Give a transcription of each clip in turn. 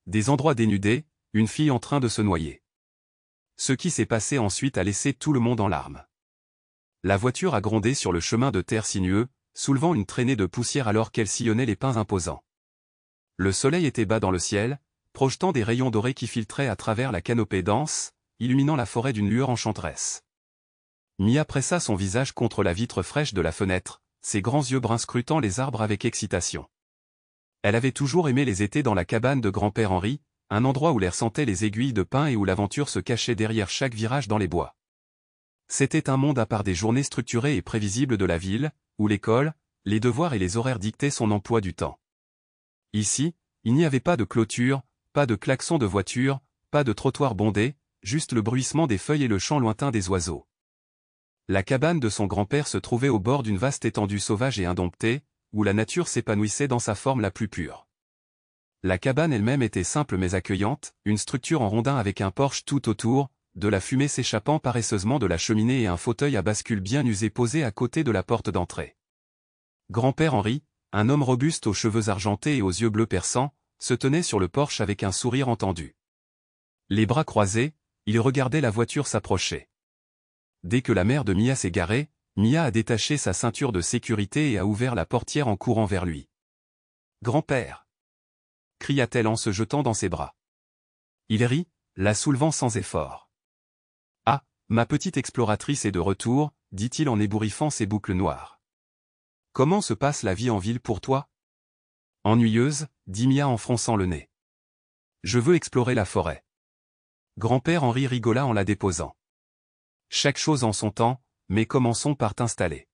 des endroits dénudés, une fille en train de se noyer. Ce qui s'est passé ensuite a laissé tout le monde en larmes. La voiture a grondé sur le chemin de terre sinueux, soulevant une traînée de poussière alors qu'elle sillonnait les pins imposants. Le soleil était bas dans le ciel, projetant des rayons dorés qui filtraient à travers la canopée dense, illuminant la forêt d'une lueur enchanteresse. Mia pressa son visage contre la vitre fraîche de la fenêtre, ses grands yeux bruns scrutant les arbres avec excitation. Elle avait toujours aimé les étés dans la cabane de grand-père Henri, un endroit où l'air sentait les aiguilles de pin et où l'aventure se cachait derrière chaque virage dans les bois. C'était un monde à part des journées structurées et prévisibles de la ville, où l'école, les devoirs et les horaires dictaient son emploi du temps. Ici, il n'y avait pas de clôture, pas de klaxon de voiture, pas de trottoir bondé, juste le bruissement des feuilles et le chant lointain des oiseaux. La cabane de son grand-père se trouvait au bord d'une vaste étendue sauvage et indomptée, où la nature s'épanouissait dans sa forme la plus pure. La cabane elle-même était simple mais accueillante, une structure en rondin avec un porche tout autour, de la fumée s'échappant paresseusement de la cheminée et un fauteuil à bascule bien usé posé à côté de la porte d'entrée. Grand-père Henri, un homme robuste aux cheveux argentés et aux yeux bleus perçants, se tenait sur le porche avec un sourire entendu. Les bras croisés, il regardait la voiture s'approcher. Dès que la mère de Mia s'est garée, Mia a détaché sa ceinture de sécurité et a ouvert la portière en courant vers lui. « Grand-père !» cria-t-elle en se jetant dans ses bras. Il rit, la soulevant sans effort. « Ah, ma petite exploratrice est de retour, » dit-il en ébouriffant ses boucles noires. « Comment se passe la vie en ville pour toi ?»« Ennuyeuse, » dit Mia en fronçant le nez. « Je veux explorer la forêt. » Grand-père Henri rigola en la déposant. Chaque chose en son temps, mais commençons par t'installer.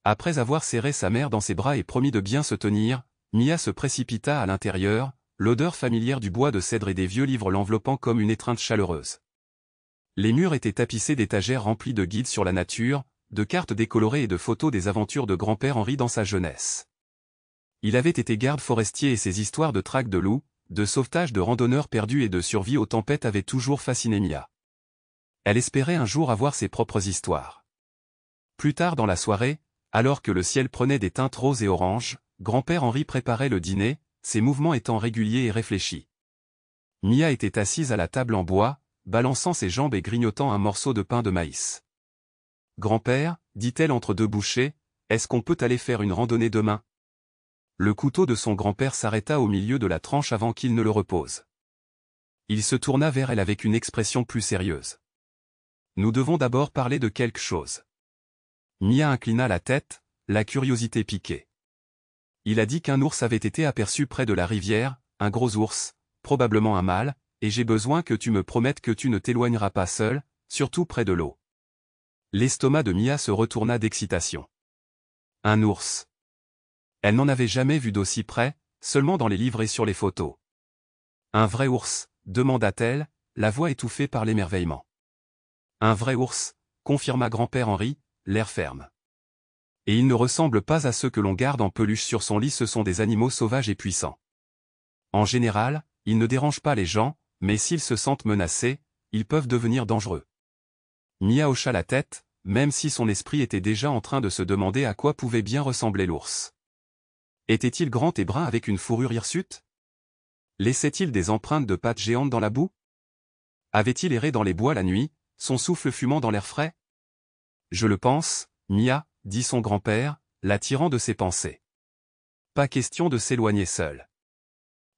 Après avoir serré sa mère dans ses bras et promis de bien se tenir, Mia se précipita à l'intérieur, l'odeur familière du bois de cèdre et des vieux livres l'enveloppant comme une étreinte chaleureuse. Les murs étaient tapissés d'étagères remplies de guides sur la nature, de cartes décolorées et de photos des aventures de grand-père Henri dans sa jeunesse. Il avait été garde forestier et ses histoires de traque de loups, de sauvetage de randonneurs perdus et de survie aux tempêtes avaient toujours fasciné Mia. Elle espérait un jour avoir ses propres histoires. Plus tard dans la soirée, alors que le ciel prenait des teintes roses et oranges, grand-père Henri préparait le dîner, ses mouvements étant réguliers et réfléchis. Mia était assise à la table en bois, balançant ses jambes et grignotant un morceau de pain de maïs. « Grand-père, » dit-elle entre deux bouchées, « est-ce qu'on peut aller faire une randonnée demain ?» Le couteau de son grand-père s'arrêta au milieu de la tranche avant qu'il ne le repose. Il se tourna vers elle avec une expression plus sérieuse. « Nous devons d'abord parler de quelque chose. » Mia inclina la tête, la curiosité piquée. Il a dit qu'un ours avait été aperçu près de la rivière, un gros ours, probablement un mâle, et j'ai besoin que tu me promettes que tu ne t'éloigneras pas seul, surtout près de l'eau. L'estomac de Mia se retourna d'excitation. Un ours. Elle n'en avait jamais vu d'aussi près, seulement dans les livres et sur les photos. Un vrai ours, demanda-t-elle, la voix étouffée par l'émerveillement. Un vrai ours, confirma grand-père Henri, l'air ferme. Et il ne ressemble pas à ceux que l'on garde en peluche sur son lit, ce sont des animaux sauvages et puissants. En général, ils ne dérangent pas les gens, mais s'ils se sentent menacés, ils peuvent devenir dangereux. Mia hocha la tête, même si son esprit était déjà en train de se demander à quoi pouvait bien ressembler l'ours. Était-il grand et brun avec une fourrure hirsute? Laissait-il des empreintes de pattes géantes dans la boue? Avait-il erré dans les bois la nuit, son souffle fumant dans l'air frais? Je le pense, Mia, dit son grand-père, l'attirant de ses pensées. Pas question de s'éloigner seule.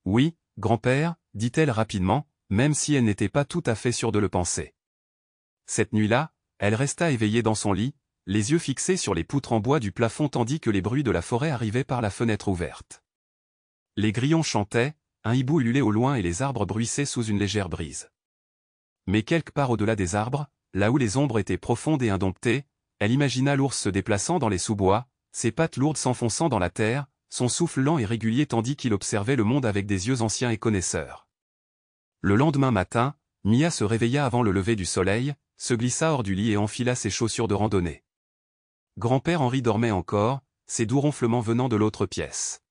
Oui, grand-père, dit-elle rapidement, même si elle n'était pas tout à fait sûre de le penser. Cette nuit-là, elle resta éveillée dans son lit, les yeux fixés sur les poutres en bois du plafond tandis que les bruits de la forêt arrivaient par la fenêtre ouverte. Les grillons chantaient, un hibou ululait au loin et les arbres bruissaient sous une légère brise. Mais quelque part au-delà des arbres, là où les ombres étaient profondes et indomptées, elle imagina l'ours se déplaçant dans les sous-bois, ses pattes lourdes s'enfonçant dans la terre, son souffle lent et régulier tandis qu'il observait le monde avec des yeux anciens et connaisseurs. Le lendemain matin, Mia se réveilla avant le lever du soleil, se glissa hors du lit et enfila ses chaussures de randonnée. Grand-père Henri dormait encore, ses doux ronflements venant de l'autre pièce.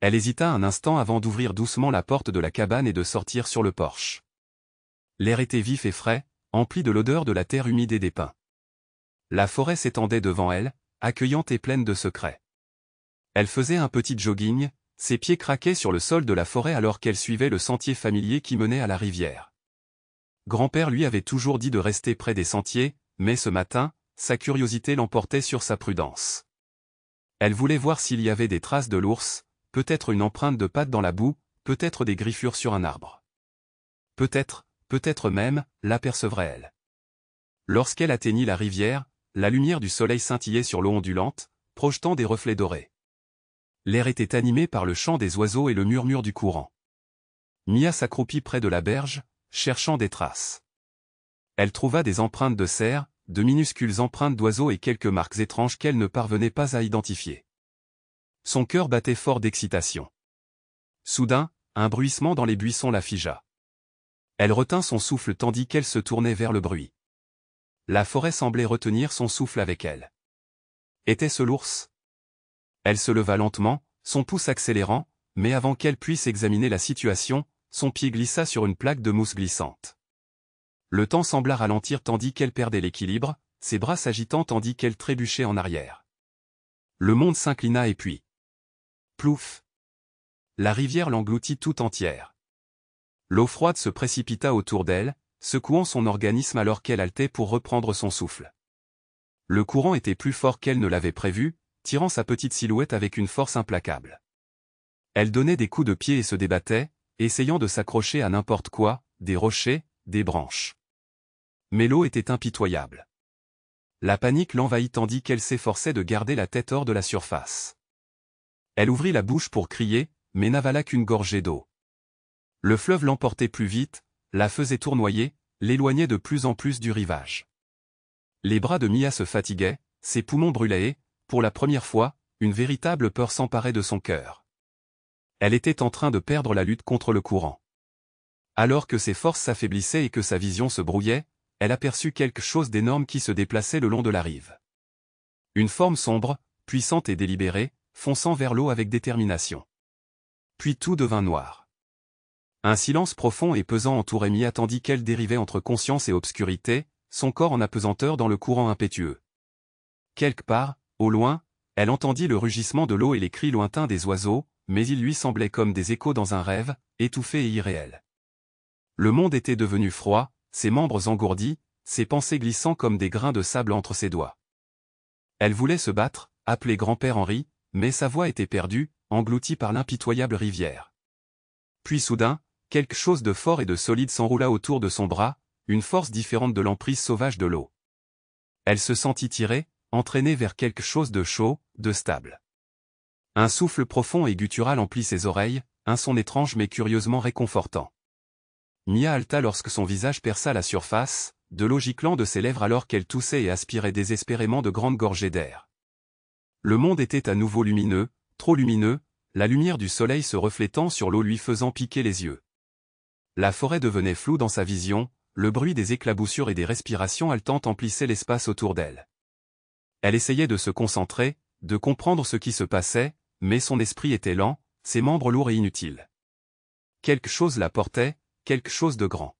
Elle hésita un instant avant d'ouvrir doucement la porte de la cabane et de sortir sur le porche. L'air était vif et frais, empli de l'odeur de la terre humide et des pins. La forêt s'étendait devant elle, accueillante et pleine de secrets. Elle faisait un petit jogging, Ses pieds craquaient sur le sol de la forêt alors qu'elle suivait le sentier familier qui menait à la rivière. Grand-père lui avait toujours dit de rester près des sentiers, mais ce matin, sa curiosité l'emportait sur sa prudence. Elle voulait voir s'il y avait des traces de l'ours, peut-être une empreinte de pattes dans la boue, peut-être des griffures sur un arbre. Peut-être même, l'apercevrait-elle. Lorsqu'elle atteignit la rivière, la lumière du soleil scintillait sur l'eau ondulante, projetant des reflets dorés. L'air était animé par le chant des oiseaux et le murmure du courant. Mia s'accroupit près de la berge, cherchant des traces. Elle trouva des empreintes de cerfs, de minuscules empreintes d'oiseaux et quelques marques étranges qu'elle ne parvenait pas à identifier. Son cœur battait fort d'excitation. Soudain, un bruissement dans les buissons la figea. Elle retint son souffle tandis qu'elle se tournait vers le bruit. La forêt semblait retenir son souffle avec elle. Était-ce l'ours? Elle se leva lentement, son pouce accélérant, mais avant qu'elle puisse examiner la situation, son pied glissa sur une plaque de mousse glissante. Le temps sembla ralentir tandis qu'elle perdait l'équilibre, ses bras s'agitant tandis qu'elle trébuchait en arrière. Le monde s'inclina et puis... Plouf! La rivière l'engloutit tout entière. L'eau froide se précipita autour d'elle, secouant son organisme alors qu'elle haletait pour reprendre son souffle. Le courant était plus fort qu'elle ne l'avait prévu, tirant sa petite silhouette avec une force implacable. Elle donnait des coups de pied et se débattait, essayant de s'accrocher à n'importe quoi, des rochers, des branches. Mais l'eau était impitoyable. La panique l'envahit tandis qu'elle s'efforçait de garder la tête hors de la surface. Elle ouvrit la bouche pour crier, mais n'avala qu'une gorgée d'eau. Le fleuve l'emportait plus vite, la faisait tournoyer, l'éloignait de plus en plus du rivage. Les bras de Mia se fatiguaient, ses poumons brûlaient et, pour la première fois, une véritable peur s'emparait de son cœur. Elle était en train de perdre la lutte contre le courant. Alors que ses forces s'affaiblissaient et que sa vision se brouillait, elle aperçut quelque chose d'énorme qui se déplaçait le long de la rive. Une forme sombre, puissante et délibérée, fonçant vers l'eau avec détermination. Puis tout devint noir. Un silence profond et pesant entourait Mia tandis qu'elle dérivait entre conscience et obscurité, son corps en apesanteur dans le courant impétueux. Quelque part, au loin, elle entendit le rugissement de l'eau et les cris lointains des oiseaux, mais ils lui semblaient comme des échos dans un rêve, étouffés et irréels. Le monde était devenu froid, ses membres engourdis, ses pensées glissant comme des grains de sable entre ses doigts. Elle voulait se battre, appeler grand-père Henri, mais sa voix était perdue, engloutie par l'impitoyable rivière. Puis soudain, quelque chose de fort et de solide s'enroula autour de son bras, une force différente de l'emprise sauvage de l'eau. Elle se sentit tirée, entraînée vers quelque chose de chaud, de stable. Un souffle profond et guttural emplit ses oreilles, un son étrange mais curieusement réconfortant. Mia halta lorsque son visage perça la surface, de l'eau giclant de ses lèvres alors qu'elle toussait et aspirait désespérément de grandes gorgées d'air. Le monde était à nouveau lumineux, trop lumineux, la lumière du soleil se reflétant sur l'eau lui faisant piquer les yeux. La forêt devenait floue dans sa vision, le bruit des éclaboussures et des respirations haletantes emplissait l'espace autour d'elle. Elle essayait de se concentrer, de comprendre ce qui se passait, mais son esprit était lent, ses membres lourds et inutiles. Quelque chose la portait, quelque chose de grand.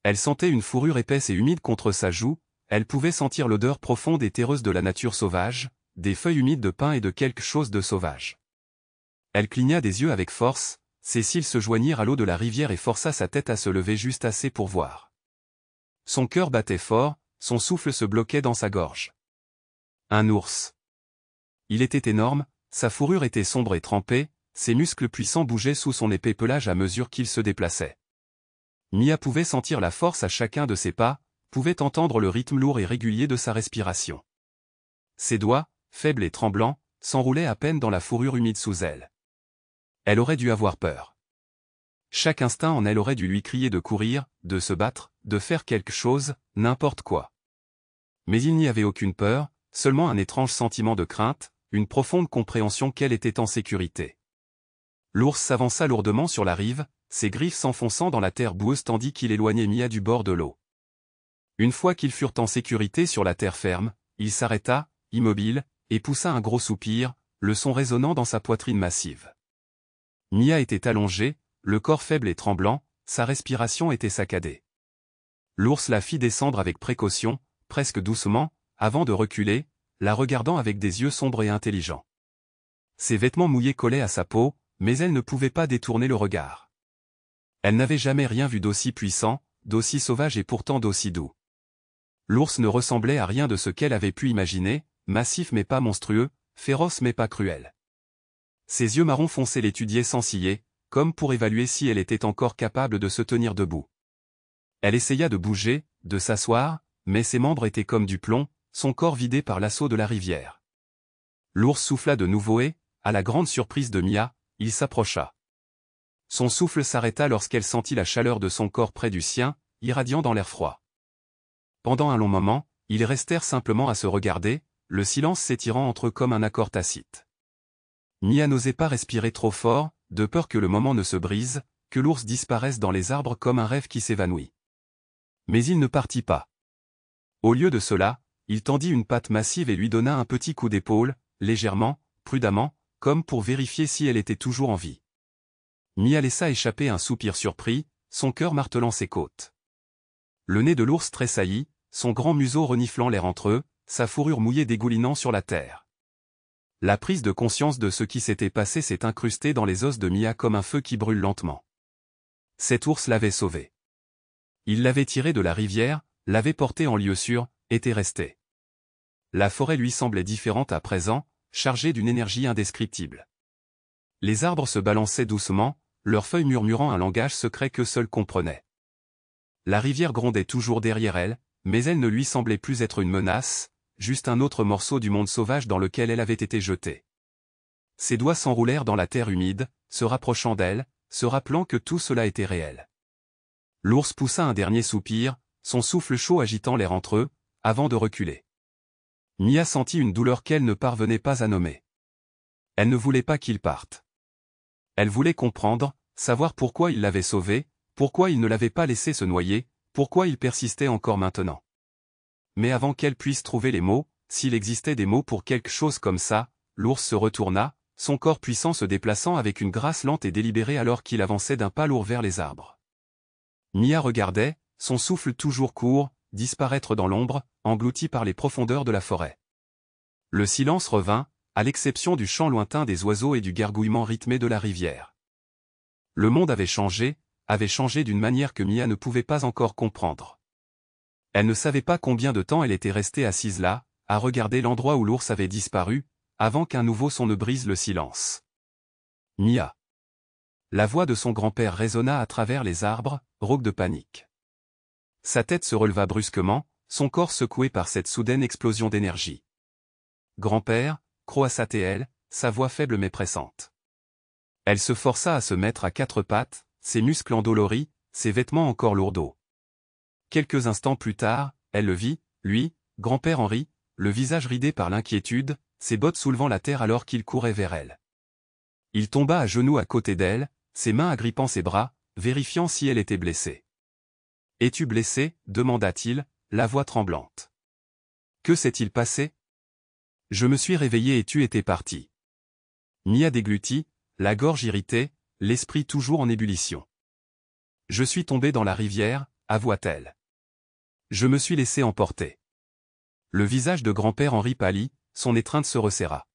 Elle sentait une fourrure épaisse et humide contre sa joue, elle pouvait sentir l'odeur profonde et terreuse de la nature sauvage, des feuilles humides de pin et de quelque chose de sauvage. Elle cligna des yeux avec force, ses cils se joignirent à l'eau de la rivière et força sa tête à se lever juste assez pour voir. Son cœur battait fort, son souffle se bloquait dans sa gorge. Un ours. Il était énorme, sa fourrure était sombre et trempée, ses muscles puissants bougeaient sous son épais pelage à mesure qu'il se déplaçait. Mia pouvait sentir la force à chacun de ses pas, pouvait entendre le rythme lourd et régulier de sa respiration. Ses doigts, faibles et tremblants, s'enroulaient à peine dans la fourrure humide sous elle. Elle aurait dû avoir peur. Chaque instinct en elle aurait dû lui crier de courir, de se battre, de faire quelque chose, n'importe quoi. Mais il n'y avait aucune peur, seulement un étrange sentiment de crainte, une profonde compréhension qu'elle était en sécurité. L'ours s'avança lourdement sur la rive, ses griffes s'enfonçant dans la terre boueuse tandis qu'il éloignait Mia du bord de l'eau. Une fois qu'ils furent en sécurité sur la terre ferme, il s'arrêta, immobile, et poussa un gros soupir, le son résonnant dans sa poitrine massive. Mia était allongée, le corps faible et tremblant, sa respiration était saccadée. L'ours la fit descendre avec précaution, presque doucement, avant de reculer, la regardant avec des yeux sombres et intelligents. Ses vêtements mouillés collaient à sa peau, mais elle ne pouvait pas détourner le regard. Elle n'avait jamais rien vu d'aussi puissant, d'aussi sauvage et pourtant d'aussi doux. L'ours ne ressemblait à rien de ce qu'elle avait pu imaginer, massif mais pas monstrueux, féroce mais pas cruel. Ses yeux marron foncé l'étudiaient sans ciller, comme pour évaluer si elle était encore capable de se tenir debout. Elle essaya de bouger, de s'asseoir, mais ses membres étaient comme du plomb, son corps vidé par l'assaut de la rivière. L'ours souffla de nouveau et, à la grande surprise de Mia, il s'approcha. Son souffle s'arrêta lorsqu'elle sentit la chaleur de son corps près du sien, irradiant dans l'air froid. Pendant un long moment, ils restèrent simplement à se regarder, le silence s'étirant entre eux comme un accord tacite. Mia n'osait pas respirer trop fort, de peur que le moment ne se brise, que l'ours disparaisse dans les arbres comme un rêve qui s'évanouit. Mais il ne partit pas. Au lieu de cela, il tendit une patte massive et lui donna un petit coup d'épaule, légèrement, prudemment, comme pour vérifier si elle était toujours en vie. Mia laissa échapper un soupir surpris, son cœur martelant ses côtes. Le nez de l'ours tressaillit, son grand museau reniflant l'air entre eux, sa fourrure mouillée dégoulinant sur la terre. La prise de conscience de ce qui s'était passé s'est incrustée dans les os de Mia comme un feu qui brûle lentement. Cet ours l'avait sauvée. Il l'avait tirée de la rivière, l'avait portée en lieu sûr, était resté. La forêt lui semblait différente à présent, chargée d'une énergie indescriptible. Les arbres se balançaient doucement, leurs feuilles murmurant un langage secret que seul comprenait. La rivière grondait toujours derrière elle, mais elle ne lui semblait plus être une menace, juste un autre morceau du monde sauvage dans lequel elle avait été jetée. Ses doigts s'enroulèrent dans la terre humide, se rapprochant d'elle, se rappelant que tout cela était réel. L'ours poussa un dernier soupir, son souffle chaud agitant l'air entre eux, avant de reculer. Mia sentit une douleur qu'elle ne parvenait pas à nommer. Elle ne voulait pas qu'il parte. Elle voulait comprendre, savoir pourquoi il l'avait sauvé, pourquoi il ne l'avait pas laissé se noyer, pourquoi il persistait encore maintenant. Mais avant qu'elle puisse trouver les mots, s'il existait des mots pour quelque chose comme ça, l'ours se retourna, son corps puissant se déplaçant avec une grâce lente et délibérée alors qu'il avançait d'un pas lourd vers les arbres. Mia regardait, son souffle toujours court, disparaître dans l'ombre, englouti par les profondeurs de la forêt. Le silence revint, à l'exception du chant lointain des oiseaux et du gargouillement rythmé de la rivière. Le monde avait changé d'une manière que Mia ne pouvait pas encore comprendre. Elle ne savait pas combien de temps elle était restée assise là, à regarder l'endroit où l'ours avait disparu, avant qu'un nouveau son ne brise le silence. Mia. La voix de son grand-père résonna à travers les arbres, rauque de panique. Sa tête se releva brusquement, son corps secoué par cette soudaine explosion d'énergie. Grand-père, croassa-t-elle, sa voix faible mais pressante. Elle se força à se mettre à quatre pattes, ses muscles endoloris, ses vêtements encore lourdeaux. Quelques instants plus tard, elle le vit, lui, grand-père Henri, le visage ridé par l'inquiétude, ses bottes soulevant la terre alors qu'il courait vers elle. Il tomba à genoux à côté d'elle, ses mains agrippant ses bras, vérifiant si elle était blessée. « Es-tu blessé » demanda-t-il, la voix tremblante. « Que s'est-il passé ?»« Je me suis réveillé et tu étais parti. » Mia déglutit, la gorge irritée, l'esprit toujours en ébullition. « Je suis tombé dans la rivière » avoua-t-elle. Je me suis laissé emporter. Le visage de grand-père Henri pâlit, son étreinte se resserra.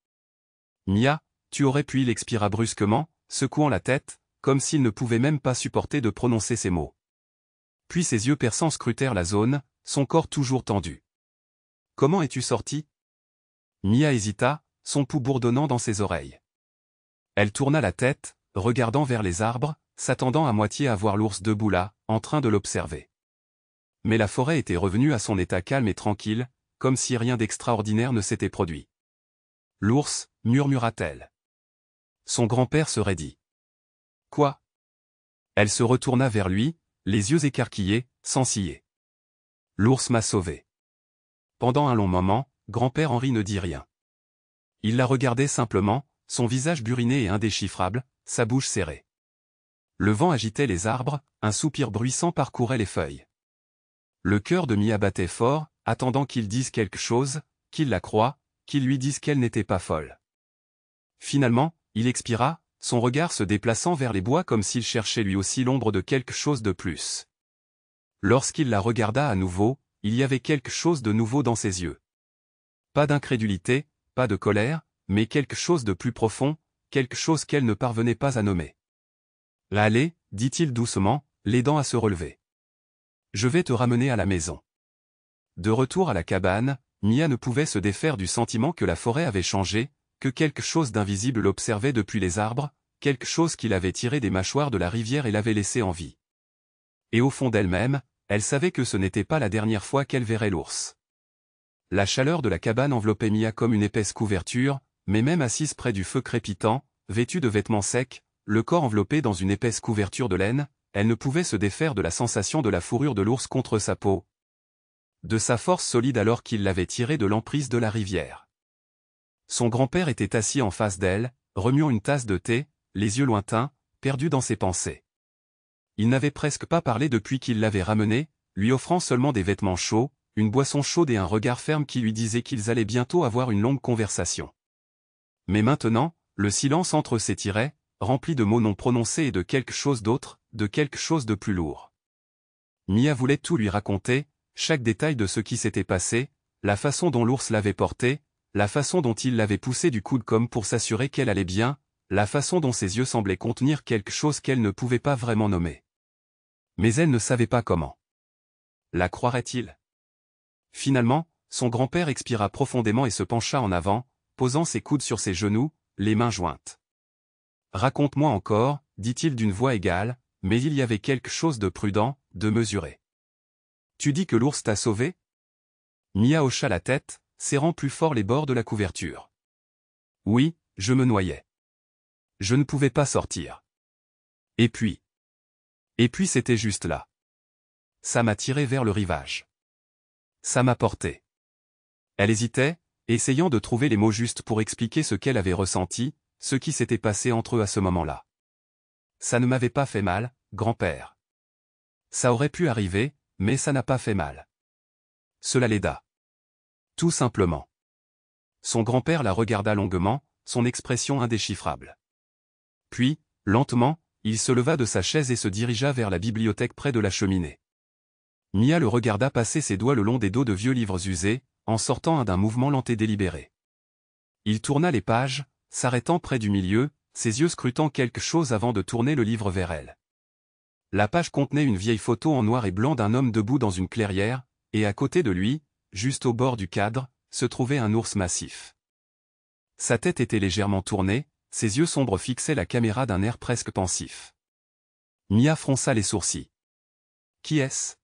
Mia, tu aurais pu, il expira brusquement, secouant la tête, comme s'il ne pouvait même pas supporter de prononcer ces mots. Puis ses yeux perçants scrutèrent la zone, son corps toujours tendu. Comment es-tu sorti ? Mia hésita, son pouls bourdonnant dans ses oreilles. Elle tourna la tête, regardant vers les arbres, s'attendant à moitié à voir l'ours debout là, en train de l'observer. Mais la forêt était revenue à son état calme et tranquille, comme si rien d'extraordinaire ne s'était produit. L'ours, murmura-t-elle. Son grand-père se raidit. Quoi ? Elle se retourna vers lui, les yeux écarquillés, sans ciller. L'ours m'a sauvé. Pendant un long moment, grand-père Henri ne dit rien. Il la regardait simplement, son visage buriné et indéchiffrable, sa bouche serrée. Le vent agitait les arbres, un soupir bruissant parcourait les feuilles. Le cœur de Mia battait fort, attendant qu'il dise quelque chose, qu'il la croie, qu'il lui dise qu'elle n'était pas folle. Finalement, il expira, son regard se déplaçant vers les bois comme s'il cherchait lui aussi l'ombre de quelque chose de plus. Lorsqu'il la regarda à nouveau, il y avait quelque chose de nouveau dans ses yeux. Pas d'incrédulité, pas de colère, mais quelque chose de plus profond, quelque chose qu'elle ne parvenait pas à nommer. Allez, dit-il doucement, l'aidant à se relever. Je vais te ramener à la maison. De retour à la cabane, Mia ne pouvait se défaire du sentiment que la forêt avait changé, que quelque chose d'invisible l'observait depuis les arbres, quelque chose qui l'avait tiré des mâchoires de la rivière et l'avait laissé en vie. Et au fond d'elle-même, elle savait que ce n'était pas la dernière fois qu'elle verrait l'ours. La chaleur de la cabane enveloppait Mia comme une épaisse couverture, mais même assise près du feu crépitant, vêtue de vêtements secs, le corps enveloppé dans une épaisse couverture de laine, elle ne pouvait se défaire de la sensation de la fourrure de l'ours contre sa peau. De sa force solide alors qu'il l'avait tirée de l'emprise de la rivière. Son grand-père était assis en face d'elle, remuant une tasse de thé, les yeux lointains, perdu dans ses pensées. Il n'avait presque pas parlé depuis qu'il l'avait ramené, lui offrant seulement des vêtements chauds, une boisson chaude et un regard ferme qui lui disait qu'ils allaient bientôt avoir une longue conversation. Mais maintenant, le silence entre s'étirait, rempli de mots non prononcés et de quelque chose d'autre, de quelque chose de plus lourd. Mia voulait tout lui raconter, chaque détail de ce qui s'était passé, la façon dont l'ours l'avait portée, la façon dont il l'avait poussée du coude comme pour s'assurer qu'elle allait bien, la façon dont ses yeux semblaient contenir quelque chose qu'elle ne pouvait pas vraiment nommer. Mais elle ne savait pas comment. La croirait-il? Finalement, son grand-père expira profondément et se pencha en avant, posant ses coudes sur ses genoux, les mains jointes. « Raconte-moi encore, dit-il d'une voix égale, mais il y avait quelque chose de prudent, de mesuré. Tu dis que l'ours t'a sauvé? Mia hocha la tête, serrant plus fort les bords de la couverture. Oui, je me noyais. Je ne pouvais pas sortir. Et puis c'était juste là. Ça m'a tiré vers le rivage. Ça m'a porté. Elle hésitait, essayant de trouver les mots justes pour expliquer ce qu'elle avait ressenti, ce qui s'était passé entre eux à ce moment-là. Ça ne m'avait pas fait mal, grand-père. Ça aurait pu arriver, mais ça n'a pas fait mal. Cela l'aida. Tout simplement. Son grand-père la regarda longuement, son expression indéchiffrable. Puis, lentement, il se leva de sa chaise et se dirigea vers la bibliothèque près de la cheminée. Mia le regarda passer ses doigts le long des dos de vieux livres usés, en sortant un d'un mouvement lent et délibéré. Il tourna les pages, s'arrêtant près du milieu, ses yeux scrutant quelque chose avant de tourner le livre vers elle. La page contenait une vieille photo en noir et blanc d'un homme debout dans une clairière, et à côté de lui, juste au bord du cadre, se trouvait un ours massif. Sa tête était légèrement tournée, ses yeux sombres fixaient la caméra d'un air presque pensif. Mia fronça les sourcils. Qui est-ce?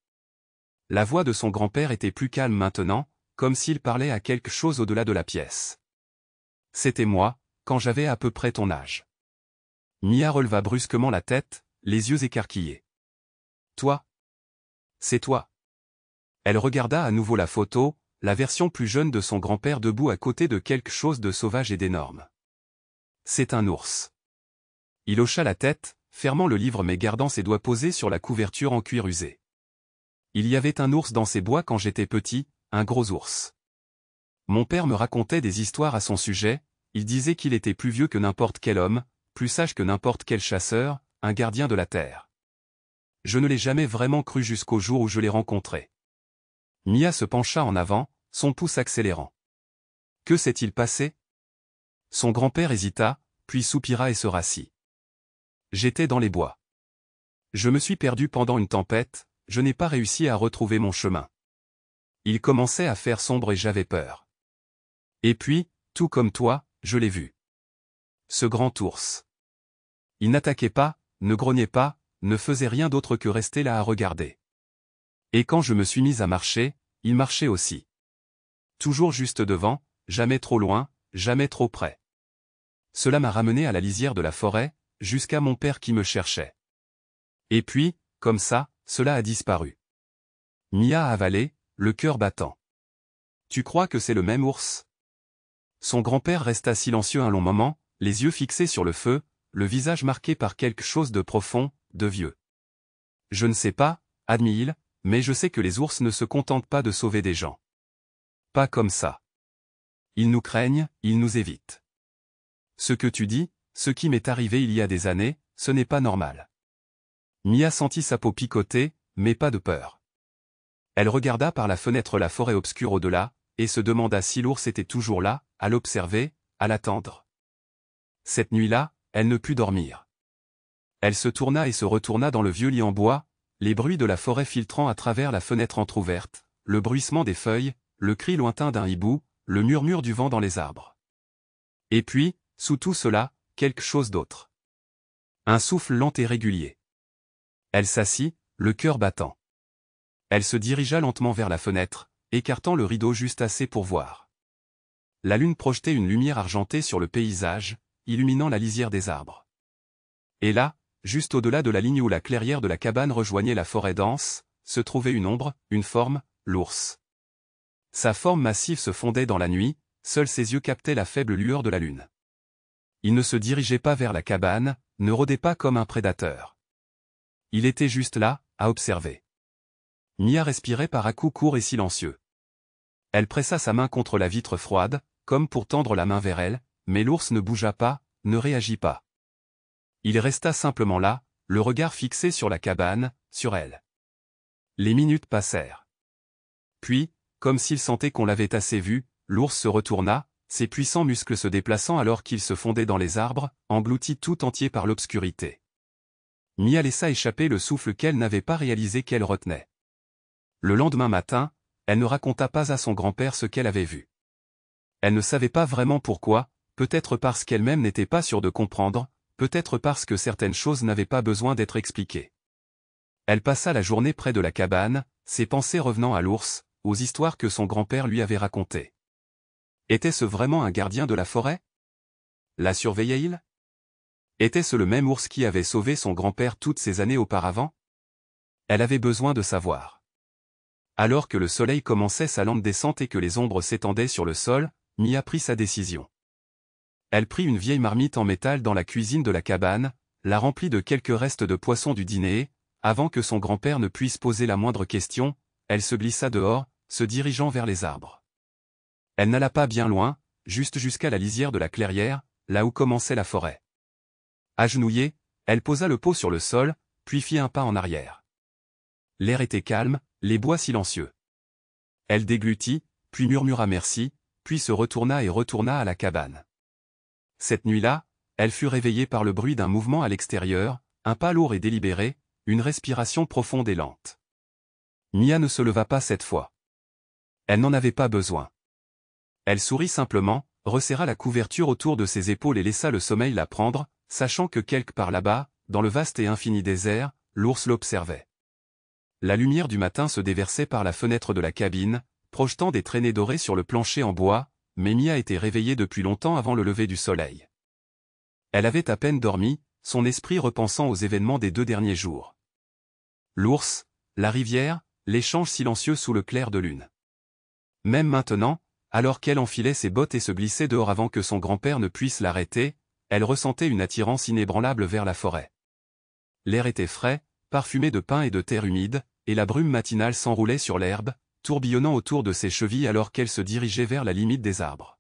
La voix de son grand-père était plus calme maintenant, comme s'il parlait à quelque chose au-delà de la pièce. C'était moi, quand j'avais à peu près ton âge. Mia releva brusquement la tête, les yeux écarquillés. Toi? C'est toi. Elle regarda à nouveau la photo, la version plus jeune de son grand-père debout à côté de quelque chose de sauvage et d'énorme. C'est un ours. Il hocha la tête, fermant le livre mais gardant ses doigts posés sur la couverture en cuir usé. Il y avait un ours dans ces bois quand j'étais petit, un gros ours. Mon père me racontait des histoires à son sujet, il disait qu'il était plus vieux que n'importe quel homme, plus sage que n'importe quel chasseur, un gardien de la terre. Je ne l'ai jamais vraiment cru jusqu'au jour où je l'ai rencontré. Mia se pencha en avant, son pouce accélérant. Que s'est-il passé? Son grand-père hésita, puis soupira et se rassit. J'étais dans les bois. Je me suis perdu pendant une tempête, je n'ai pas réussi à retrouver mon chemin. Il commençait à faire sombre et j'avais peur. Et puis, tout comme toi, je l'ai vu. Ce grand ours. Il n'attaquait pas, ne grognait pas, ne faisait rien d'autre que rester là à regarder. Et quand je me suis mis à marcher, il marchait aussi. Toujours juste devant, jamais trop loin, jamais trop près. Cela m'a ramené à la lisière de la forêt, jusqu'à mon père qui me cherchait. Et puis, comme ça, cela a disparu. Mia a avalé, le cœur battant. Tu crois que c'est le même ours? Son grand-père resta silencieux un long moment, les yeux fixés sur le feu, le visage marqué par quelque chose de profond, de vieux. Je ne sais pas, admit-il, mais je sais que les ours ne se contentent pas de sauver des gens. Pas comme ça. Ils nous craignent, ils nous évitent. Ce que tu dis, ce qui m'est arrivé il y a des années, ce n'est pas normal. Mia sentit sa peau picoter, mais pas de peur. Elle regarda par la fenêtre la forêt obscure au-delà, et se demanda si l'ours était toujours là, à l'observer, à l'attendre. Cette nuit-là, elle ne put dormir. Elle se tourna et se retourna dans le vieux lit en bois, les bruits de la forêt filtrant à travers la fenêtre entr'ouverte, le bruissement des feuilles, le cri lointain d'un hibou, le murmure du vent dans les arbres. Et puis, sous tout cela, quelque chose d'autre. Un souffle lent et régulier. Elle s'assit, le cœur battant. Elle se dirigea lentement vers la fenêtre, écartant le rideau juste assez pour voir. La lune projetait une lumière argentée sur le paysage, illuminant la lisière des arbres. Et là, juste au-delà de la ligne où la clairière de la cabane rejoignait la forêt dense, se trouvait une ombre, une forme, l'ours. Sa forme massive se fondait dans la nuit, seuls ses yeux captaient la faible lueur de la lune. Il ne se dirigeait pas vers la cabane, ne rôdait pas comme un prédateur. Il était juste là, à observer. Mia respirait par à-coups courts et silencieux. Elle pressa sa main contre la vitre froide, comme pour tendre la main vers elle, mais l'ours ne bougea pas, ne réagit pas. Il resta simplement là, le regard fixé sur la cabane, sur elle. Les minutes passèrent. Puis, comme s'il sentait qu'on l'avait assez vu, l'ours se retourna, ses puissants muscles se déplaçant alors qu'il se fondait dans les arbres, englouti tout entier par l'obscurité. Mia laissa échapper le souffle qu'elle n'avait pas réalisé qu'elle retenait. Le lendemain matin, elle ne raconta pas à son grand-père ce qu'elle avait vu. Elle ne savait pas vraiment pourquoi, peut-être parce qu'elle-même n'était pas sûre de comprendre, peut-être parce que certaines choses n'avaient pas besoin d'être expliquées. Elle passa la journée près de la cabane, ses pensées revenant à l'ours, aux histoires que son grand-père lui avait racontées. Était-ce vraiment un gardien de la forêt? La surveillait-il? Était-ce le même ours qui avait sauvé son grand-père toutes ces années auparavant? Elle avait besoin de savoir. Alors que le soleil commençait sa lente descente et que les ombres s'étendaient sur le sol, Mia prit sa décision. Elle prit une vieille marmite en métal dans la cuisine de la cabane, la remplit de quelques restes de poisson du dîner et, avant que son grand-père ne puisse poser la moindre question, elle se glissa dehors, se dirigeant vers les arbres. Elle n'alla pas bien loin, juste jusqu'à la lisière de la clairière, là où commençait la forêt. Agenouillée, elle posa le pot sur le sol, puis fit un pas en arrière. L'air était calme, les bois silencieux. Elle déglutit, puis murmura merci, puis se retourna et retourna à la cabane. Cette nuit-là, elle fut réveillée par le bruit d'un mouvement à l'extérieur, un pas lourd et délibéré, une respiration profonde et lente. Mia ne se leva pas cette fois. Elle n'en avait pas besoin. Elle sourit simplement, resserra la couverture autour de ses épaules et laissa le sommeil la prendre, sachant que quelque part là-bas, dans le vaste et infini désert, l'ours l'observait. La lumière du matin se déversait par la fenêtre de la cabine, projetant des traînées dorées sur le plancher en bois, mais Mia était réveillée depuis longtemps avant le lever du soleil. Elle avait à peine dormi, son esprit repensant aux événements des 2 derniers jours. L'ours, la rivière, l'échange silencieux sous le clair de lune. Même maintenant, alors qu'elle enfilait ses bottes et se glissait dehors avant que son grand-père ne puisse l'arrêter, elle ressentait une attirance inébranlable vers la forêt. L'air était frais, parfumé de pin et de terre humide, et la brume matinale s'enroulait sur l'herbe, tourbillonnant autour de ses chevilles alors qu'elle se dirigeait vers la limite des arbres.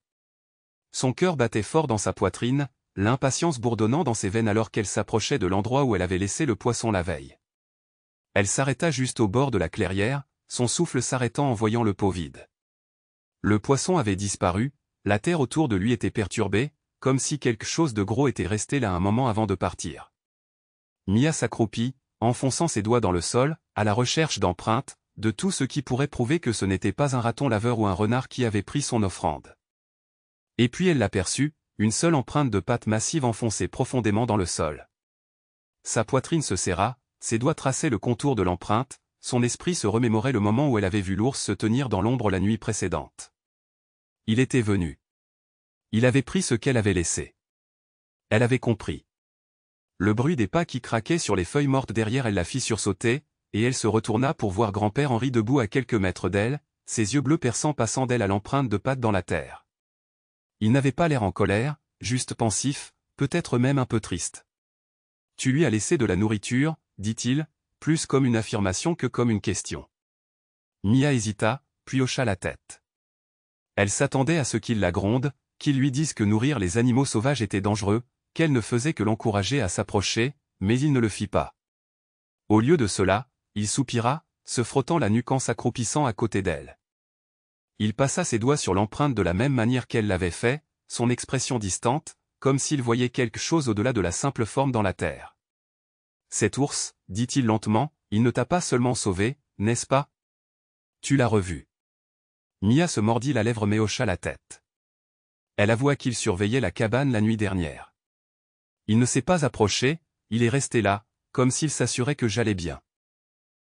Son cœur battait fort dans sa poitrine, l'impatience bourdonnant dans ses veines alors qu'elle s'approchait de l'endroit où elle avait laissé le poisson la veille. Elle s'arrêta juste au bord de la clairière, son souffle s'arrêtant en voyant le pot vide. Le poisson avait disparu, la terre autour de lui était perturbée, comme si quelque chose de gros était resté là un moment avant de partir. Mia s'accroupit, enfonçant ses doigts dans le sol, à la recherche d'empreintes, de tout ce qui pourrait prouver que ce n'était pas un raton laveur ou un renard qui avait pris son offrande. Et puis elle l'aperçut, une seule empreinte de patte massive enfoncée profondément dans le sol. Sa poitrine se serra, ses doigts traçaient le contour de l'empreinte, son esprit se remémorait le moment où elle avait vu l'ours se tenir dans l'ombre la nuit précédente. Il était venu. Il avait pris ce qu'elle avait laissé. Elle avait compris. Le bruit des pas qui craquaient sur les feuilles mortes derrière elle la fit sursauter, et elle se retourna pour voir grand-père Henri debout à quelques mètres d'elle, ses yeux bleus perçants passant d'elle à l'empreinte de pattes dans la terre. Il n'avait pas l'air en colère, juste pensif, peut-être même un peu triste. « Tu lui as laissé de la nourriture » dit-il, plus comme une affirmation que comme une question. Mia hésita, puis hocha la tête. Elle s'attendait à ce qu'il la gronde, qu'il lui dise que nourrir les animaux sauvages était dangereux, qu'elle ne faisait que l'encourager à s'approcher, mais il ne le fit pas. Au lieu de cela, il soupira, se frottant la nuque en s'accroupissant à côté d'elle. Il passa ses doigts sur l'empreinte de la même manière qu'elle l'avait fait, son expression distante, comme s'il voyait quelque chose au-delà de la simple forme dans la terre. « Cet ours, dit-il lentement, il ne t'a pas seulement sauvé, n'est-ce pas? Tu l'as revu. » Mia se mordit la lèvre mais hocha la tête. Elle avoua qu'il surveillait la cabane la nuit dernière. Il ne s'est pas approché, il est resté là, comme s'il s'assurait que j'allais bien.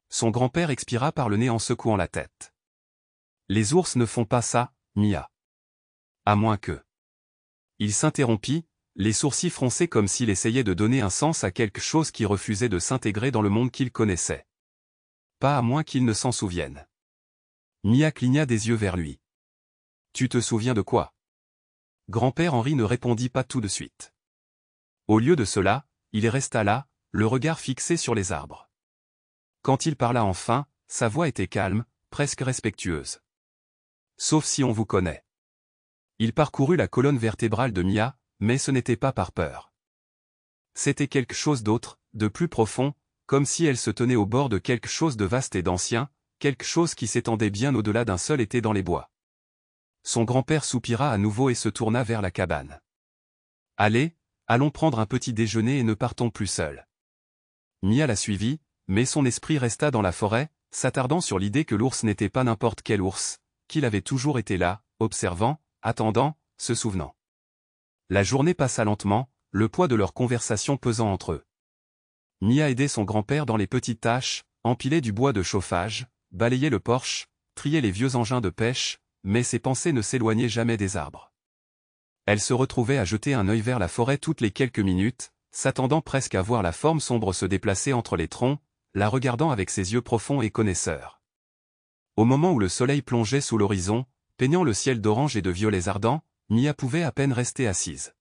Son grand-père expira par le nez en secouant la tête. Les ours ne font pas ça, Mia. À moins que... Il s'interrompit, les sourcils froncés comme s'il essayait de donner un sens à quelque chose qui refusait de s'intégrer dans le monde qu'il connaissait. Pas à moins qu'il ne s'en souvienne. Mia cligna des yeux vers lui. Tu te souviens de quoi? Grand-père Henri ne répondit pas tout de suite. Au lieu de cela, il resta là, le regard fixé sur les arbres. Quand il parla enfin, sa voix était calme, presque respectueuse. Sauf si on vous connaît. Il parcourut la colonne vertébrale de Mia, mais ce n'était pas par peur. C'était quelque chose d'autre, de plus profond, comme si elle se tenait au bord de quelque chose de vaste et d'ancien, quelque chose qui s'étendait bien au-delà d'un seul été dans les bois. Son grand-père soupira à nouveau et se tourna vers la cabane. « Allez, allons prendre un petit déjeuner et ne partons plus seuls. » Mia la suivit, mais son esprit resta dans la forêt, s'attardant sur l'idée que l'ours n'était pas n'importe quel ours, qu'il avait toujours été là, observant, attendant, se souvenant. La journée passa lentement, le poids de leur conversation pesant entre eux. Mia aidait son grand-père dans les petites tâches, empilait du bois de chauffage, balayait le porche, triait les vieux engins de pêche, mais ses pensées ne s'éloignaient jamais des arbres. Elle se retrouvait à jeter un œil vers la forêt toutes les quelques minutes, s'attendant presque à voir la forme sombre se déplacer entre les troncs, la regardant avec ses yeux profonds et connaisseurs. Au moment où le soleil plongeait sous l'horizon, peignant le ciel d'orange et de violets ardents, Mia pouvait à peine rester assise.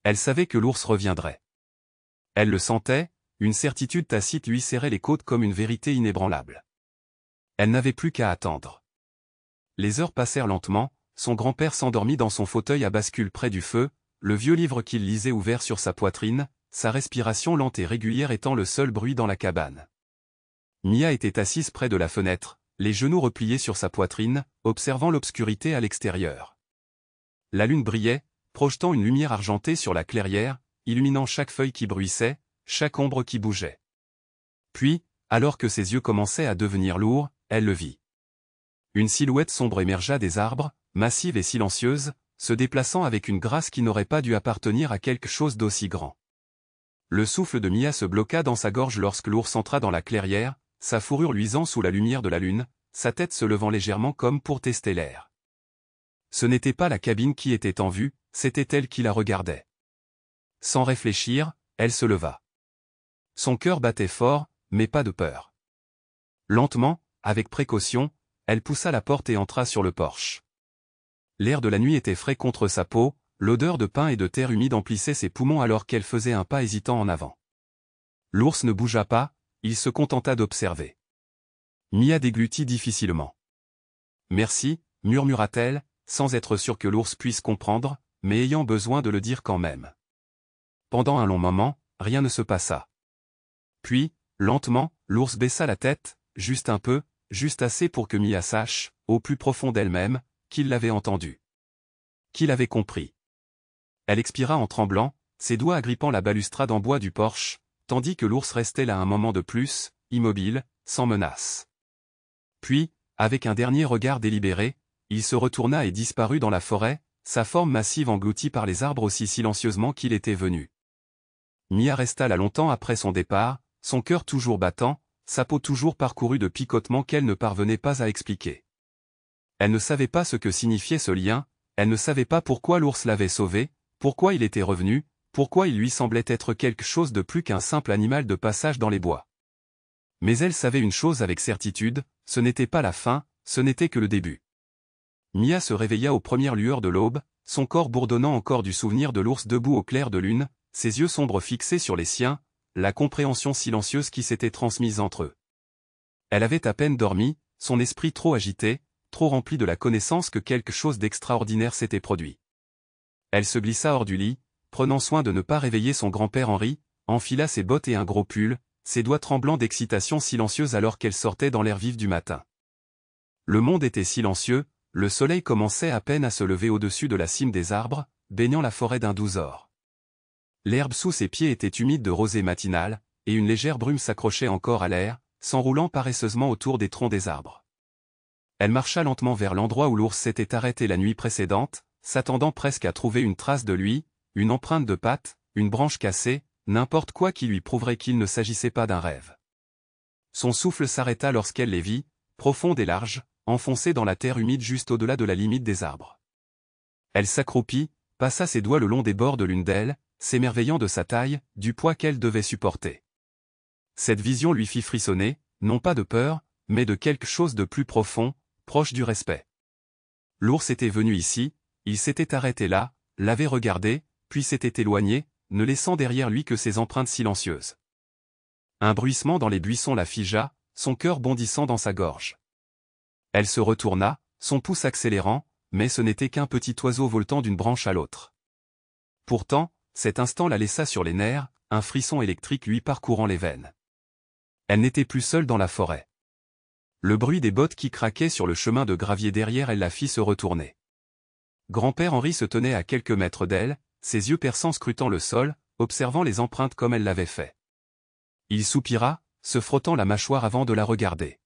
Elle savait que l'ours reviendrait. Elle le sentait, une certitude tacite lui serrait les côtes comme une vérité inébranlable. Elle n'avait plus qu'à attendre. Les heures passèrent lentement, son grand-père s'endormit dans son fauteuil à bascule près du feu, le vieux livre qu'il lisait ouvert sur sa poitrine, sa respiration lente et régulière étant le seul bruit dans la cabane. Mia était assise près de la fenêtre, les genoux repliés sur sa poitrine, observant l'obscurité à l'extérieur. La lune brillait, projetant une lumière argentée sur la clairière, illuminant chaque feuille qui bruissait, chaque ombre qui bougeait. Puis, alors que ses yeux commençaient à devenir lourds, elle le vit. Une silhouette sombre émergea des arbres, massive et silencieuse, se déplaçant avec une grâce qui n'aurait pas dû appartenir à quelque chose d'aussi grand. Le souffle de Mia se bloqua dans sa gorge lorsque l'ours entra dans la clairière, sa fourrure luisant sous la lumière de la lune, sa tête se levant légèrement comme pour tester l'air. Ce n'était pas la cabine qui était en vue, c'était elle qui la regardait. Sans réfléchir, elle se leva. Son cœur battait fort, mais pas de peur. Lentement, avec précaution, elle poussa la porte et entra sur le porche. L'air de la nuit était frais contre sa peau, l'odeur de pin et de terre humide emplissait ses poumons alors qu'elle faisait un pas hésitant en avant. L'ours ne bougea pas, il se contenta d'observer. Mia déglutit difficilement. « Merci », murmura-t-elle, sans être sûre que l'ours puisse comprendre, mais ayant besoin de le dire quand même. Pendant un long moment, rien ne se passa. Puis, lentement, l'ours baissa la tête, juste un peu, juste assez pour que Mia sache, au plus profond d'elle-même, qu'il l'avait entendu. Qu'il avait compris. Elle expira en tremblant, ses doigts agrippant la balustrade en bois du porche, tandis que l'ours restait là un moment de plus, immobile, sans menace. Puis, avec un dernier regard délibéré, il se retourna et disparut dans la forêt, sa forme massive engloutie par les arbres aussi silencieusement qu'il était venu. Mia resta là longtemps après son départ, son cœur toujours battant, sa peau toujours parcourue de picotements qu'elle ne parvenait pas à expliquer. Elle ne savait pas ce que signifiait ce lien, elle ne savait pas pourquoi l'ours l'avait sauvée, pourquoi il était revenu, pourquoi il lui semblait être quelque chose de plus qu'un simple animal de passage dans les bois. Mais elle savait une chose avec certitude, ce n'était pas la fin, ce n'était que le début. Mia se réveilla aux premières lueurs de l'aube, son corps bourdonnant encore du souvenir de l'ours debout au clair de lune, ses yeux sombres fixés sur les siens, la compréhension silencieuse qui s'était transmise entre eux. Elle avait à peine dormi, son esprit trop agité, trop rempli de la connaissance que quelque chose d'extraordinaire s'était produit. Elle se glissa hors du lit, prenant soin de ne pas réveiller son grand-père Henri, enfila ses bottes et un gros pull, ses doigts tremblants d'excitation silencieuse alors qu'elle sortait dans l'air vif du matin. Le monde était silencieux, le soleil commençait à peine à se lever au-dessus de la cime des arbres, baignant la forêt d'un doux or. L'herbe sous ses pieds était humide de rosée matinale, et une légère brume s'accrochait encore à l'air, s'enroulant paresseusement autour des troncs des arbres. Elle marcha lentement vers l'endroit où l'ours s'était arrêté la nuit précédente, s'attendant presque à trouver une trace de lui, une empreinte de patte, une branche cassée, n'importe quoi qui lui prouverait qu'il ne s'agissait pas d'un rêve. Son souffle s'arrêta lorsqu'elle les vit, profonde et large, enfoncée dans la terre humide juste au-delà de la limite des arbres. Elle s'accroupit, passa ses doigts le long des bords de l'une d'elles, s'émerveillant de sa taille, du poids qu'elle devait supporter. Cette vision lui fit frissonner, non pas de peur, mais de quelque chose de plus profond, proche du respect. L'ours était venu ici, il s'était arrêté là, l'avait regardé, puis s'était éloigné, ne laissant derrière lui que ses empreintes silencieuses. Un bruissement dans les buissons la figea, son cœur bondissant dans sa gorge. Elle se retourna, son pouce accélérant, mais ce n'était qu'un petit oiseau voltant d'une branche à l'autre. Pourtant, cet instant la laissa sur les nerfs, un frisson électrique lui parcourant les veines. Elle n'était plus seule dans la forêt. Le bruit des bottes qui craquaient sur le chemin de gravier derrière elle la fit se retourner. Grand-père Henri se tenait à quelques mètres d'elle, ses yeux perçants scrutant le sol, observant les empreintes comme elle l'avait fait. Il soupira, se frottant la mâchoire avant de la regarder.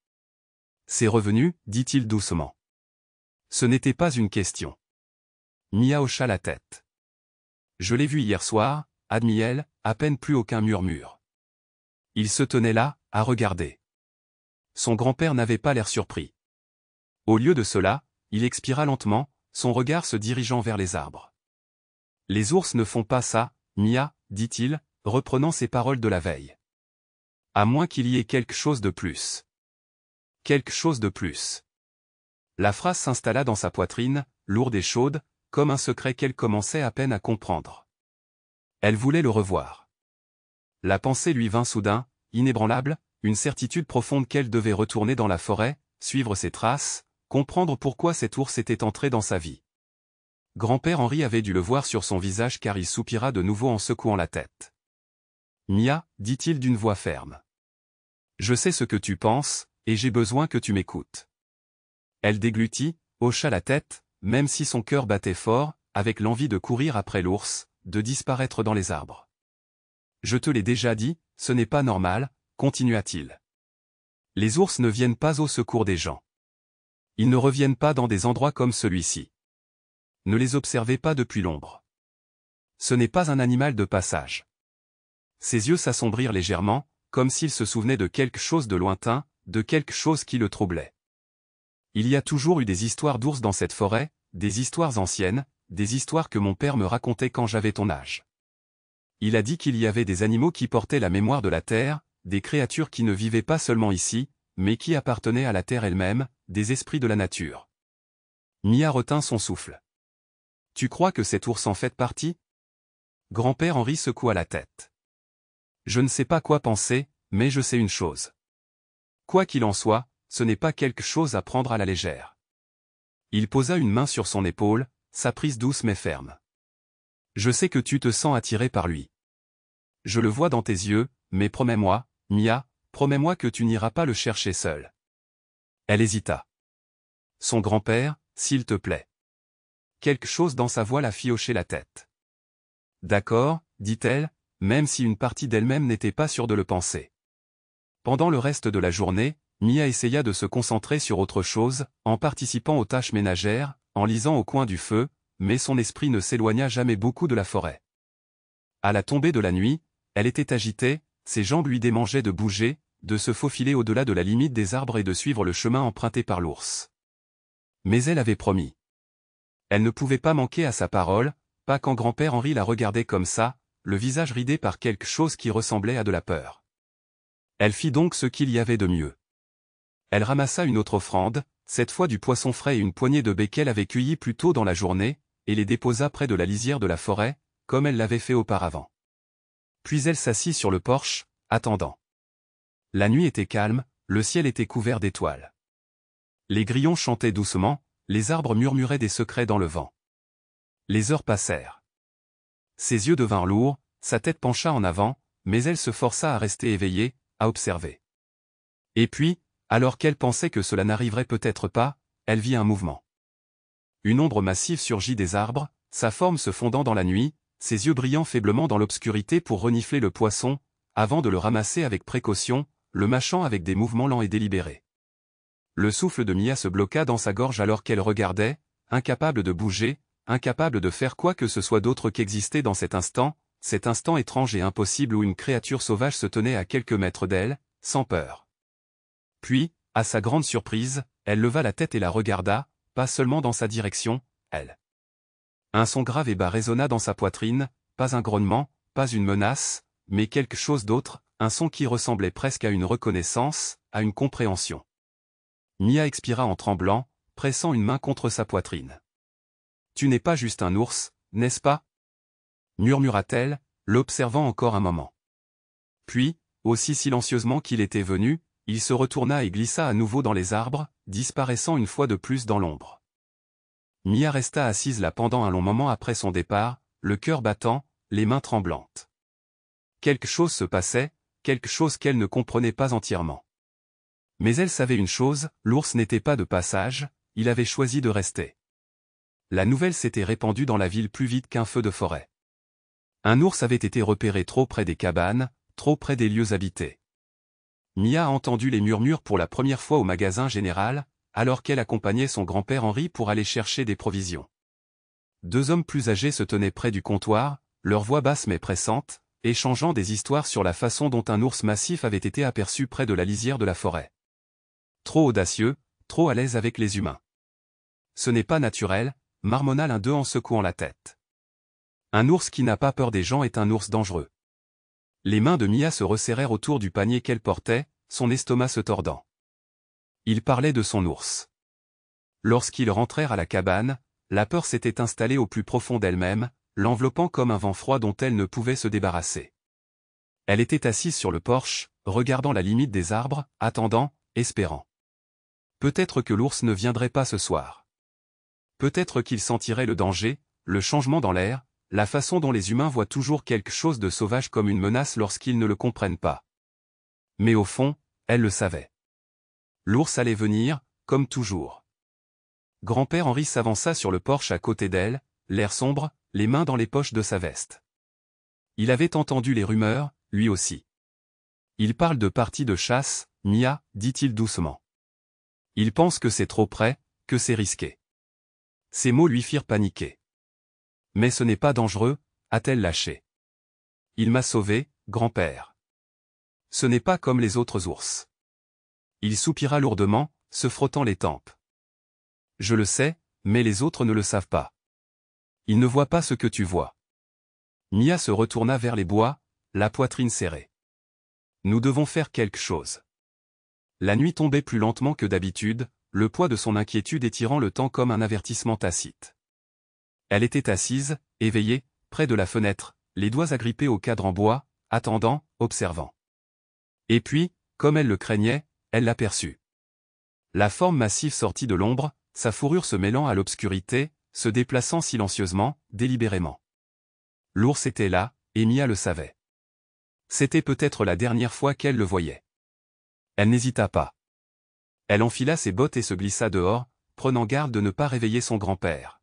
« C'est revenu, dit-il doucement. Ce n'était pas une question. Mia hocha la tête. Je l'ai vu hier soir, admit-elle, à peine plus aucun murmure. Il se tenait là, à regarder. Son grand-père n'avait pas l'air surpris. Au lieu de cela, il expira lentement, son regard se dirigeant vers les arbres. Les ours ne font pas ça, Mia, dit-il, reprenant ses paroles de la veille. À moins qu'il y ait quelque chose de plus. Quelque chose de plus. La phrase s'installa dans sa poitrine, lourde et chaude, comme un secret qu'elle commençait à peine à comprendre. Elle voulait le revoir. La pensée lui vint soudain, inébranlable, une certitude profonde qu'elle devait retourner dans la forêt, suivre ses traces, comprendre pourquoi cet ours était entré dans sa vie. Grand-père Henri avait dû le voir sur son visage car il soupira de nouveau en secouant la tête. « Mia, dit-il d'une voix ferme. Je sais ce que tu penses, et j'ai besoin que tu m'écoutes. » Elle déglutit, hocha la tête, même si son cœur battait fort, avec l'envie de courir après l'ours, de disparaître dans les arbres. « Je te l'ai déjà dit, ce n'est pas normal, continua-t-il. Les ours ne viennent pas au secours des gens. Ils ne reviennent pas dans des endroits comme celui-ci. Ne les observez pas depuis l'ombre. Ce n'est pas un animal de passage. » Ses yeux s'assombrirent légèrement, comme s'il se souvenait de quelque chose de lointain, de quelque chose qui le troublait. Il y a toujours eu des histoires d'ours dans cette forêt, des histoires anciennes, des histoires que mon père me racontait quand j'avais ton âge. Il a dit qu'il y avait des animaux qui portaient la mémoire de la terre, des créatures qui ne vivaient pas seulement ici, mais qui appartenaient à la terre elle-même, des esprits de la nature. Mia retint son souffle. « Tu crois que cet ours en fait partie ?» Grand-père Henri secoua la tête. « Je ne sais pas quoi penser, mais je sais une chose. Quoi qu'il en soit, ce n'est pas quelque chose à prendre à la légère. » Il posa une main sur son épaule, sa prise douce mais ferme. « Je sais que tu te sens attiré par lui. Je le vois dans tes yeux, mais promets-moi, Mia, promets-moi que tu n'iras pas le chercher seul. » Elle hésita. Son grand-père, s'il te plaît. Quelque chose dans sa voix la fit hocher la tête. « D'accord, dit-elle, même si une partie d'elle-même n'était pas sûre de le penser. Pendant le reste de la journée, Mia essaya de se concentrer sur autre chose, en participant aux tâches ménagères, en lisant au coin du feu, mais son esprit ne s'éloigna jamais beaucoup de la forêt. À la tombée de la nuit, elle était agitée, ses jambes lui démangeaient de bouger, de se faufiler au-delà de la limite des arbres et de suivre le chemin emprunté par l'ours. Mais elle avait promis. Elle ne pouvait pas manquer à sa parole, pas quand grand-père Henri la regardait comme ça, le visage ridé par quelque chose qui ressemblait à de la peur. Elle fit donc ce qu'il y avait de mieux. Elle ramassa une autre offrande, cette fois du poisson frais et une poignée de baies qu'elle avait cueillis plus tôt dans la journée, et les déposa près de la lisière de la forêt, comme elle l'avait fait auparavant. Puis elle s'assit sur le porche, attendant. La nuit était calme, le ciel était couvert d'étoiles. Les grillons chantaient doucement, les arbres murmuraient des secrets dans le vent. Les heures passèrent. Ses yeux devinrent lourds, sa tête pencha en avant, mais elle se força à rester éveillée, à observer. Et puis, alors qu'elle pensait que cela n'arriverait peut-être pas, elle vit un mouvement. Une ombre massive surgit des arbres, sa forme se fondant dans la nuit, ses yeux brillant faiblement dans l'obscurité pour renifler le poisson, avant de le ramasser avec précaution, le mâchant avec des mouvements lents et délibérés. Le souffle de Mia se bloqua dans sa gorge alors qu'elle regardait, incapable de bouger, incapable de faire quoi que ce soit d'autre qu'exister dans cet instant étrange et impossible où une créature sauvage se tenait à quelques mètres d'elle, sans peur. Puis, à sa grande surprise, elle leva la tête et la regarda, pas seulement dans sa direction, elle. Un son grave et bas résonna dans sa poitrine, pas un grognement, pas une menace, mais quelque chose d'autre, un son qui ressemblait presque à une reconnaissance, à une compréhension. Mia expira en tremblant, pressant une main contre sa poitrine. « Tu n'es pas juste un ours, n'est-ce pas ?» murmura-t-elle, l'observant encore un moment. Puis, aussi silencieusement qu'il était venu, il se retourna et glissa à nouveau dans les arbres, disparaissant une fois de plus dans l'ombre. Mia resta assise là pendant un long moment après son départ, le cœur battant, les mains tremblantes. Quelque chose se passait, quelque chose qu'elle ne comprenait pas entièrement. Mais elle savait une chose, l'ours n'était pas de passage, il avait choisi de rester. La nouvelle s'était répandue dans la ville plus vite qu'un feu de forêt. Un ours avait été repéré trop près des cabanes, trop près des lieux habités. Mia a entendu les murmures pour la première fois au magasin général, alors qu'elle accompagnait son grand-père Henri pour aller chercher des provisions. Deux hommes plus âgés se tenaient près du comptoir, leur voix basse mais pressante, échangeant des histoires sur la façon dont un ours massif avait été aperçu près de la lisière de la forêt. Trop audacieux, trop à l'aise avec les humains. Ce n'est pas naturel, marmonna l'un d'eux en secouant la tête. Un ours qui n'a pas peur des gens est un ours dangereux. Les mains de Mia se resserrèrent autour du panier qu'elle portait, son estomac se tordant. Il parlait de son ours. Lorsqu'ils rentrèrent à la cabane, la peur s'était installée au plus profond d'elle-même, l'enveloppant comme un vent froid dont elle ne pouvait se débarrasser. Elle était assise sur le porche, regardant la limite des arbres, attendant, espérant. Peut-être que l'ours ne viendrait pas ce soir. Peut-être qu'il sentirait le danger, le changement dans l'air, la façon dont les humains voient toujours quelque chose de sauvage comme une menace lorsqu'ils ne le comprennent pas. Mais au fond, elle le savait. L'ours allait venir, comme toujours. Grand-père Henri s'avança sur le porche à côté d'elle, l'air sombre, les mains dans les poches de sa veste. Il avait entendu les rumeurs, lui aussi. Il parle de parties de chasse, Mia, dit-il doucement. Il pense que c'est trop près, que c'est risqué. Ces mots lui firent paniquer. Mais ce n'est pas dangereux, a-t-elle lâché. Il m'a sauvé, grand-père. Ce n'est pas comme les autres ours. Il soupira lourdement, se frottant les tempes. Je le sais, mais les autres ne le savent pas. Ils ne voient pas ce que tu vois. Mia se retourna vers les bois, la poitrine serrée. Nous devons faire quelque chose. La nuit tombait plus lentement que d'habitude, le poids de son inquiétude étirant le temps comme un avertissement tacite. Elle était assise, éveillée, près de la fenêtre, les doigts agrippés au cadre en bois, attendant, observant. Et puis, comme elle le craignait, elle l'aperçut. La forme massive sortit de l'ombre, sa fourrure se mêlant à l'obscurité, se déplaçant silencieusement, délibérément. L'ours était là, et Mia le savait. C'était peut-être la dernière fois qu'elle le voyait. Elle n'hésita pas. Elle enfila ses bottes et se glissa dehors, prenant garde de ne pas réveiller son grand-père.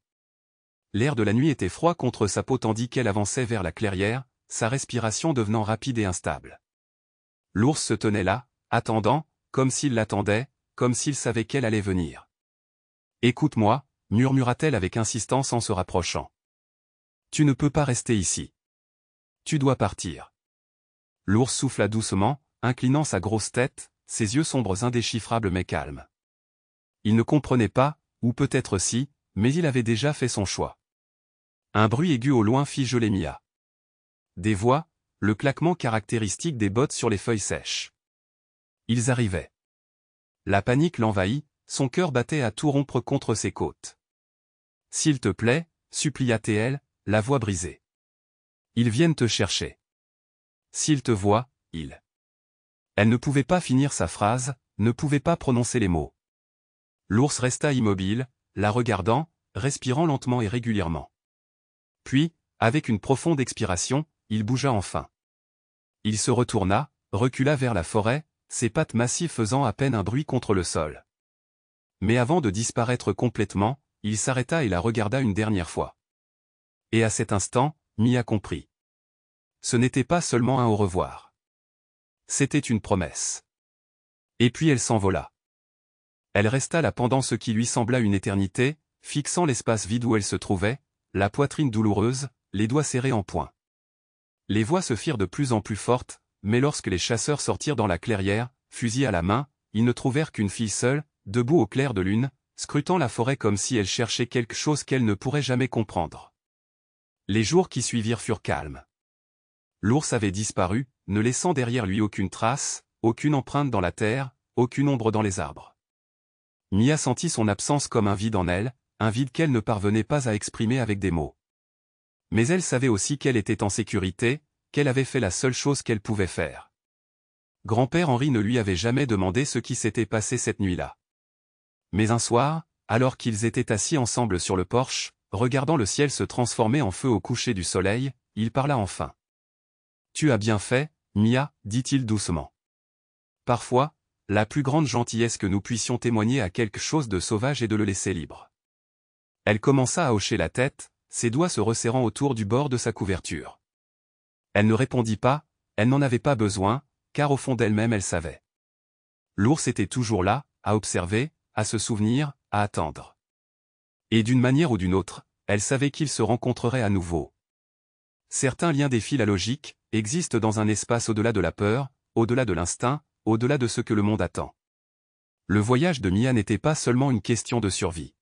L'air de la nuit était froid contre sa peau tandis qu'elle avançait vers la clairière, sa respiration devenant rapide et instable. L'ours se tenait là, attendant, comme s'il l'attendait, comme s'il savait qu'elle allait venir. « Écoute-moi » murmura-t-elle avec insistance en se rapprochant. « Tu ne peux pas rester ici. Tu dois partir. » L'ours souffla doucement, inclinant sa grosse tête, ses yeux sombres indéchiffrables mais calmes. Il ne comprenait pas, ou peut-être si, mais il avait déjà fait son choix. Un bruit aigu au loin fit geler Mia. Des voix, le claquement caractéristique des bottes sur les feuilles sèches. Ils arrivaient. La panique l'envahit, son cœur battait à tout rompre contre ses côtes. « S'il te plaît, supplia-t-elle, la voix brisée. Ils viennent te chercher. S'ils te voient, ils... » Elle ne pouvait pas finir sa phrase, ne pouvait pas prononcer les mots. L'ours resta immobile, la regardant, respirant lentement et régulièrement. Puis, avec une profonde expiration, il bougea enfin. Il se retourna, recula vers la forêt, ses pattes massives faisant à peine un bruit contre le sol. Mais avant de disparaître complètement, il s'arrêta et la regarda une dernière fois. Et à cet instant, Mia comprit. Ce n'était pas seulement un au revoir. C'était une promesse. Et puis elle s'envola. Elle resta là pendant ce qui lui sembla une éternité, fixant l'espace vide où elle se trouvait, la poitrine douloureuse, les doigts serrés en poing. Les voix se firent de plus en plus fortes, mais lorsque les chasseurs sortirent dans la clairière, fusil à la main, ils ne trouvèrent qu'une fille seule, debout au clair de lune, scrutant la forêt comme si elle cherchait quelque chose qu'elle ne pourrait jamais comprendre. Les jours qui suivirent furent calmes. L'ours avait disparu, ne laissant derrière lui aucune trace, aucune empreinte dans la terre, aucune ombre dans les arbres. Mia sentit son absence comme un vide en elle, un vide qu'elle ne parvenait pas à exprimer avec des mots. Mais elle savait aussi qu'elle était en sécurité, qu'elle avait fait la seule chose qu'elle pouvait faire. Grand-père Henri ne lui avait jamais demandé ce qui s'était passé cette nuit-là. Mais un soir, alors qu'ils étaient assis ensemble sur le porche, regardant le ciel se transformer en feu au coucher du soleil, il parla enfin. « Tu as bien fait, Mia, dit-il doucement. Parfois, la plus grande gentillesse que nous puissions témoigner à quelque chose de sauvage est de le laisser libre. » Elle commença à hocher la tête, ses doigts se resserrant autour du bord de sa couverture. Elle ne répondit pas, elle n'en avait pas besoin, car au fond d'elle-même elle savait. L'ours était toujours là, à observer, à se souvenir, à attendre. Et d'une manière ou d'une autre, elle savait qu'ils se rencontreraient à nouveau. Certains liens défient la logique, existent dans un espace au-delà de la peur, au-delà de l'instinct, au-delà de ce que le monde attend. Le voyage de Mia n'était pas seulement une question de survie.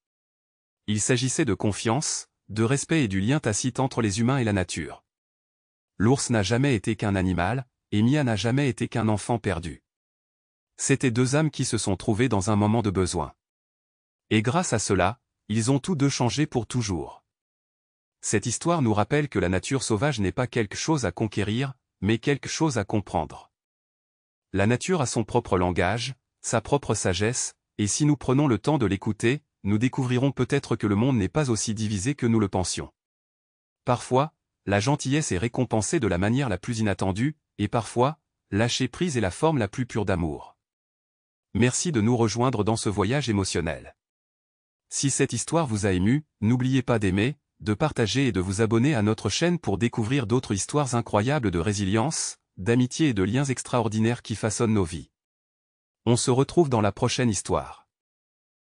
Il s'agissait de confiance, de respect et du lien tacite entre les humains et la nature. L'ours n'a jamais été qu'un animal, et Mia n'a jamais été qu'un enfant perdu. C'étaient deux âmes qui se sont trouvées dans un moment de besoin. Et grâce à cela, ils ont tous deux changé pour toujours. Cette histoire nous rappelle que la nature sauvage n'est pas quelque chose à conquérir, mais quelque chose à comprendre. La nature a son propre langage, sa propre sagesse, et si nous prenons le temps de l'écouter, nous découvrirons peut-être que le monde n'est pas aussi divisé que nous le pensions. Parfois, la gentillesse est récompensée de la manière la plus inattendue, et parfois, lâcher prise est la forme la plus pure d'amour. Merci de nous rejoindre dans ce voyage émotionnel. Si cette histoire vous a ému, n'oubliez pas d'aimer, de partager et de vous abonner à notre chaîne pour découvrir d'autres histoires incroyables de résilience, d'amitié et de liens extraordinaires qui façonnent nos vies. On se retrouve dans la prochaine histoire.